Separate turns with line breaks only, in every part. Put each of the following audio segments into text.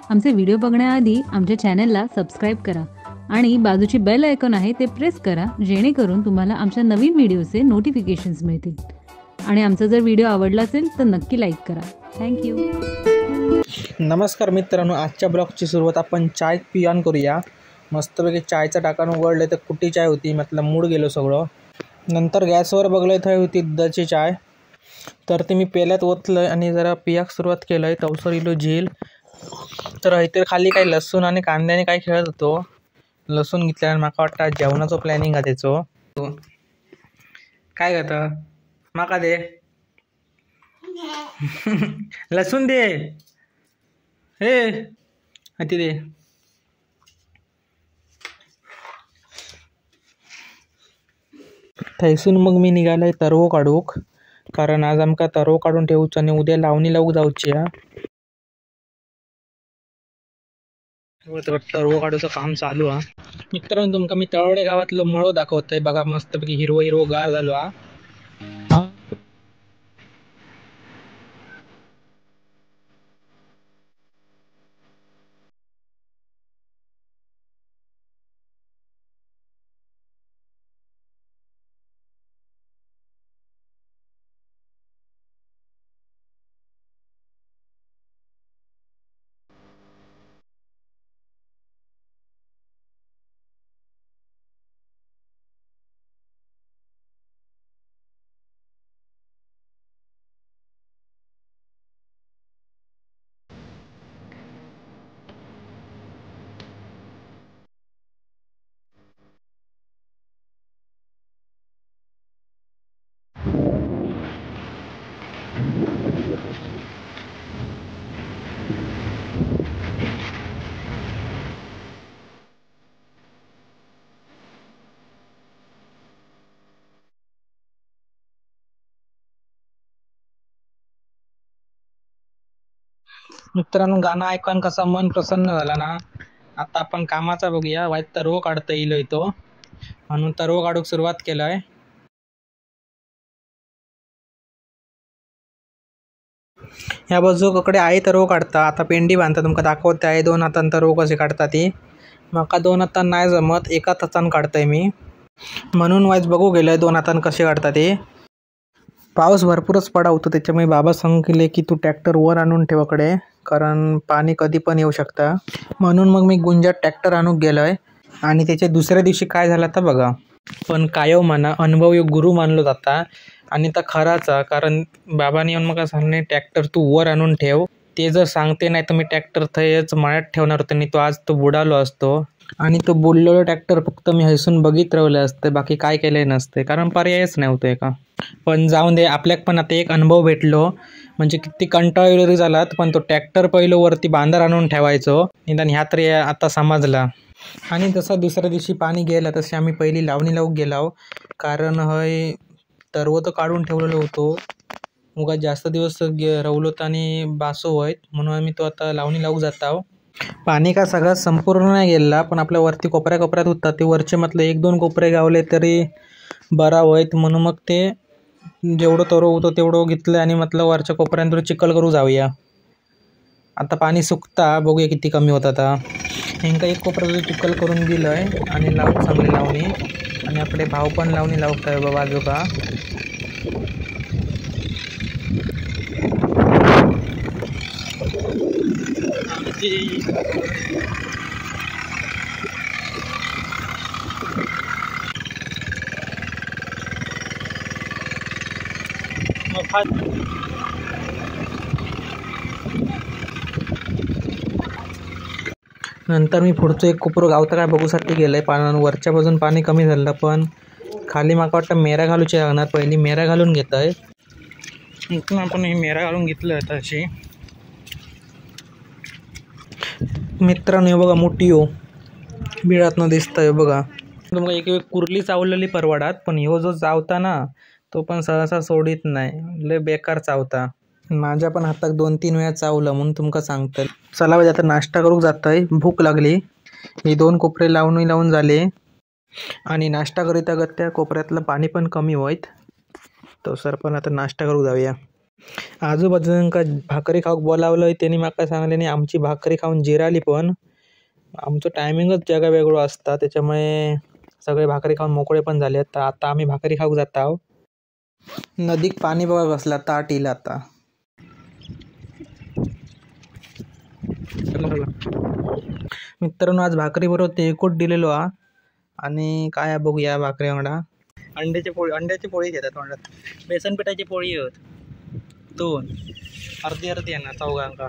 आमचे व्हिडिओ बघण्याआधी आमच्या चॅनलला सबस्क्राईब करा आणि बाजूची बेल आयकॉन आहे ते प्रेस करा, जेणेकरून तुम्हाला आमच्या नवीन व्हिडिओचे नोटिफिकेशन्स मिळतील. आणि आमचा जर व्हिडिओ आवडला असेल तर नक्की लाईक करा. थँक्यू.
नमस्कार मित्रांनो, आजच्या ब्लॉगची सुरुवात आपण चाय पियान करूया. मस्तपैकी चायचं टाकान उघडलं तर कुठली चाय होती, मतलब मूड गेलो सगळं. नंतर गॅसवर बघलं तर होती दुधाची चाय, तर ते मी पेल्यात ओतलं आणि जरा पियाक सुरुवात केलं. तवसर इलो झील. तर इथे खाली काही लसूण आणि कांद्याने काय खेळत होतो. लसूण घेतल्यावर माका वाटतं जेवणाचं प्लॅनिंग आहे त्याचं. काय करतं माका दे लसूण दे, हे हाती दे. थैसून मग मी निघालोय तरवो काढूक, कारण आज आमका तरवो काढून ठेवूच आणि उद्या लावणी लावूक जाऊची. तरवो काढूचं काम चालू हा. मित्रांनो, तुमका मी तळवडे गावातलं मळो दाखवतोय बघा. मस्तपैकी हिरवं हिरवं गार झालो हा. मित्रांनो, गाणं ऐकून कसा मन प्रसन्न झाला ना. आता आपण कामाचा बघूया. वाईट तरवो काढता येईल इथं, म्हणून तरवो काढूक सुरुवात केलाय. ह्या बाजूकडे आई तरवो काढता. आता पेंडी बांधता, तुमका दाखवते आहे 2 हातान तरवो कसे काढता ती. माका 2 हातान नाही जमत, 1 हातान काढतंय मी, म्हणून वाईज बघू गेलोय 2 हातान कसे काढता ते. पाऊस भरपूरच पडा होतो, त्याच्यामुळे बाबा सांगितले की तू ट्रॅक्टर वर आणून ठेवाकडे, कारण पाणी कधी पण येऊ शकता. म्हणून मग मी गुंजात ट्रॅक्टर आणूक गेलोय. आणि त्याच्या दुसऱ्या दिवशी काय झालं तर बघा. पण कायव म्हणा, अनुभव यो गुरु मानलो जाता. आणि तर खराचा, कारण बाबांनी येऊन मग सांगणे ट्रॅक्टर तू वर आणून ठेव. ते जर सांगते नाही तर मी ट्रॅक्टर थंयच मळ्यात ठेवणार होतो आणि तो आज तो बुडालो असतो. आणि तो बुडलेलो ट्रॅक्टर फक्त मी हसून बघित राहिलं असतं, बाकी काय केलं नसते, कारण पर्यायच नाही होतोय का. पण जाऊन दे, आपल्याक पण आता एक अनुभव भेटलो. म्हणजे किती कंटाळा जरी झालात, पण तो ट्रॅक्टर पहिलं वरती बांधर आणून ठेवायचो, निदान ह्या तरी आता समजला. आणि तसं दुसऱ्या दिवशी पाणी गेलं तसे आम्ही पहिली लावणी लावूक गेलो, कारण हय तरवं तर काढून ठेवलेलो होतो. उगा जास्त दिवस रवलो आणि बासो होईत, म्हणून आम्ही तो आता लावणी लावूक जातो. पाणी का सगळं संपूर्ण नाही गेला, पण आपल्या वरती कोपऱ्या कोपऱ्यात होता. ते वरचे म्हटलं 1-2 कोपरे गावले तरी बरा होईत, म्हणून मग ते जेवढं तरव होतं तेवढं घेतलं आणि म्हटलं वरच्या कोपऱ्यांतून चिखल करू जाऊया. आता पाणी सुकता, बघूया किती कमी होतं. आता हेंका एक कोपऱ्यातून चिखल करून दिलंय आणि लावूक चांगली लावणी. आणि आपले भाऊ पण लावणी लावताय बाबा आजोबा. नंतर मी पुढचं एक कोपरं गावतं काय बघूसाठी गेलंय. पाण्यानं वरच्या बाजून पाणी कमी झालं, पण खाली माका वाटतं मेरा घालूची लागणार. पहिली मेरा घालून घेतोय. इथून आपण हे मेरा घालून घेतलं तशी. मित्रांनो, हे बघा मोठी हो बिळातनं दिसतंय बघा. मग एक कुर्ली चावलेली परवडात, पण ह्यो जो चावता ना तो पण सहसा सोडित नाही, लय बेकार चावता. माझ्या पण हाताक 2-3 वेळा चावलं, म्हणून तुमका सांगतंय. चला आता नाश्ता करूक जातोय, भूक लागली. हे 2 कोपरे लावून झाले आणि नाश्ता करीत त्या कोपऱ्यातलं पाणी पण कमी होईत. तो सर पण आता नाश्ता करूक जाऊया. आजूबाजूंका भाकरी खाऊक बोलावलंय त्यांनी म्हाका सांगले नाही आमची भाकरी खाऊन जिराली पण आमचं टायमिंगच जगा वेगळं असता त्याच्यामुळे सगळे भाकरी खाऊन मोकळे पण झाले. तर आता आम्ही भाकरी खाऊक जात आहोत. नदीक पाणी बघा बसला ताट येईल आता. मित्रांनो आज भाकरी बरोबर तेलकट दिलेलो हा आणि काय बघूया भाकरी वांगडा अंड्याची पोळी घेतात तोंडात. बेसन पिठाची पोळी होत 2 अर्धी आहे ना चौघांका.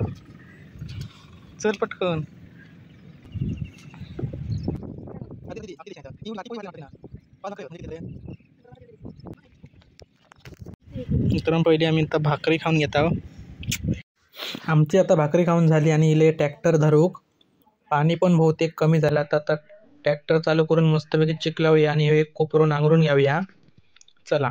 चल पटकन. मित्रांनो पहिली आम्ही आता भाकरी खाऊन घेत आहोत. आमची आता भाकरी खाऊन झाली आणि इले ट्रॅक्टर धरूक पाणी पण बहुतेक कमी झालं. आता ट्रॅक्टर चालू करून मस्तपैकी चिखलावूया आणि हे कोपरो नांगरून घ्यावूया. चला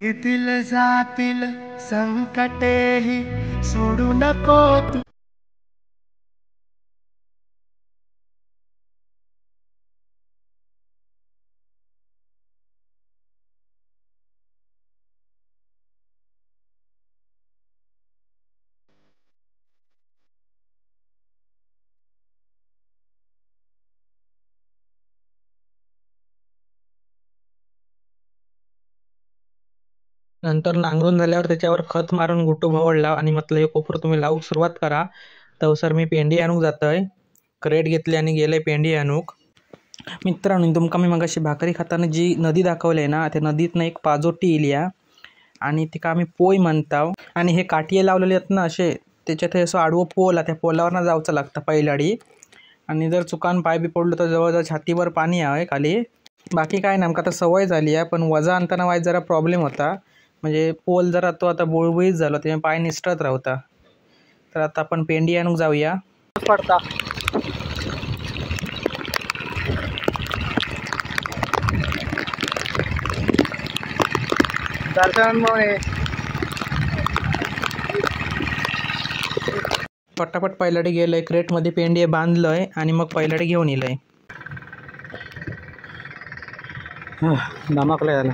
येतील जातील संकटेही सोडू नको तू.
नंतर नांगरून झाल्यावर त्याच्यावर खत मारून गुटू भवडला आणि म्हटलं हे कोपरं तुम्ही लावूक सुरुवात करा. तर मी पेंडी आणूक जातोय. क्रेट घेतली आणि गेले पेंडी आणूक. मित्रांनो तुमका मी मगाशी भाकरी खाताना जी नदी दाखवली आहे ना त्या नदीतनं एक पाजोटी इल्या आणि तिका आम्ही पोय म्हणताव. आणि हे काठिये लावलेले आहेत ना असे त्याच्यात असं आडवं पोल त्या पोलावरनं जायचं लागतं पहिलाडी. आणि जर चुकान पाय बी पडलो तर जवळजवळ छातीवर पाणी आहे खाली. बाकी काय नेमका आता सवय झाली आहे पण वजा आणताना वाईट जरा प्रॉब्लेम होता. म्हणजे पोल जरा तो आता बुळबुळीत झाला त्यामुळे पाय निसटत राहता. तर आता आपण पेंडी आणूक जाऊया. पडता पटापट पहिलाडी गेलंय. क्रेटमध्ये पेंडी बांधलंय आणि मग पहिलाडी घेऊन येलंय. धमाकलं झालं.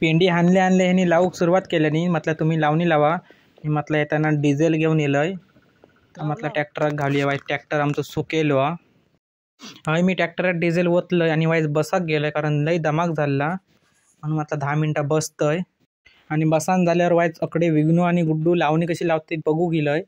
पेंडी आणले ह्यांनी लावूक सुरुवात केल्यानी म्हटलं तुम्ही लावणी लावा. म्हटलं येताना डिझेल घेऊन येलंय. तर म्हटलं ट्रॅक्टरात घालूया. वाईट ट्रॅक्टर आमचं सुकेलो हा. मी ट्रॅक्टरात डिझेल ओतलंय आणि वाईज बसाक गेलोय कारण लई धमाक झाला म्हणून म्हटलं 10 मिनटं बसतंय. आणि बसान झाल्यावर वाईज अकडे विघ्नू आणि गुड्डू लावणी कशी लावते बघू गेलंय.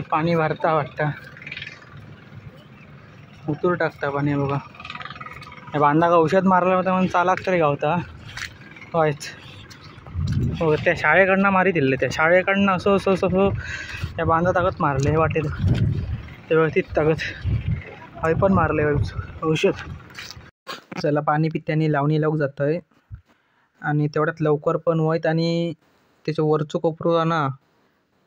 पाणी भरता वाटतं उतूर टाकता पाणी बघा. या बांधाका औषध मारलं होतं म्हणून चालाक तरी गावता वायच. हो त्या शाळेकडनं मारी दिले. त्या शाळेकडनं असं त्या बांधा ताकद मारले हे वाटेल ते व्यवस्थित ताकद हय पण मारले औषध. चला पाणी पित्याने लावणी लावूक जातंय आणि तेवढ्यात लवकर पण होईत. आणि त्याच्या वरचं कोपरू ना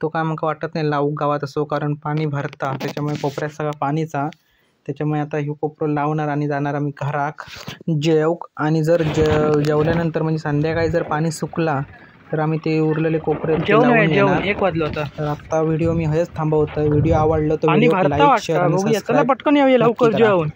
तो काय मग वाटत नाही लावूक गावात असो कारण पाणी भरता त्याच्यामुळे कोपऱ्यात सगळा पाणीचा. त्याच्यामुळे आता ही कोपरं लावणार आणि जाणार आम्ही घराक जेवक. आणि जर जेवल्यानंतर म्हणजे संध्याकाळी जर पाणी सुकला तर आम्ही ते उरलेले कोपरे जेवण 1 वाजलं होतं. तर आता व्हिडिओ मी हेच थांबवतोय. व्हिडिओ आवडला तर व्हिडिओ लाईक शेअर आणि सबस्क्राईब पटकन यावे लवकर जेवण.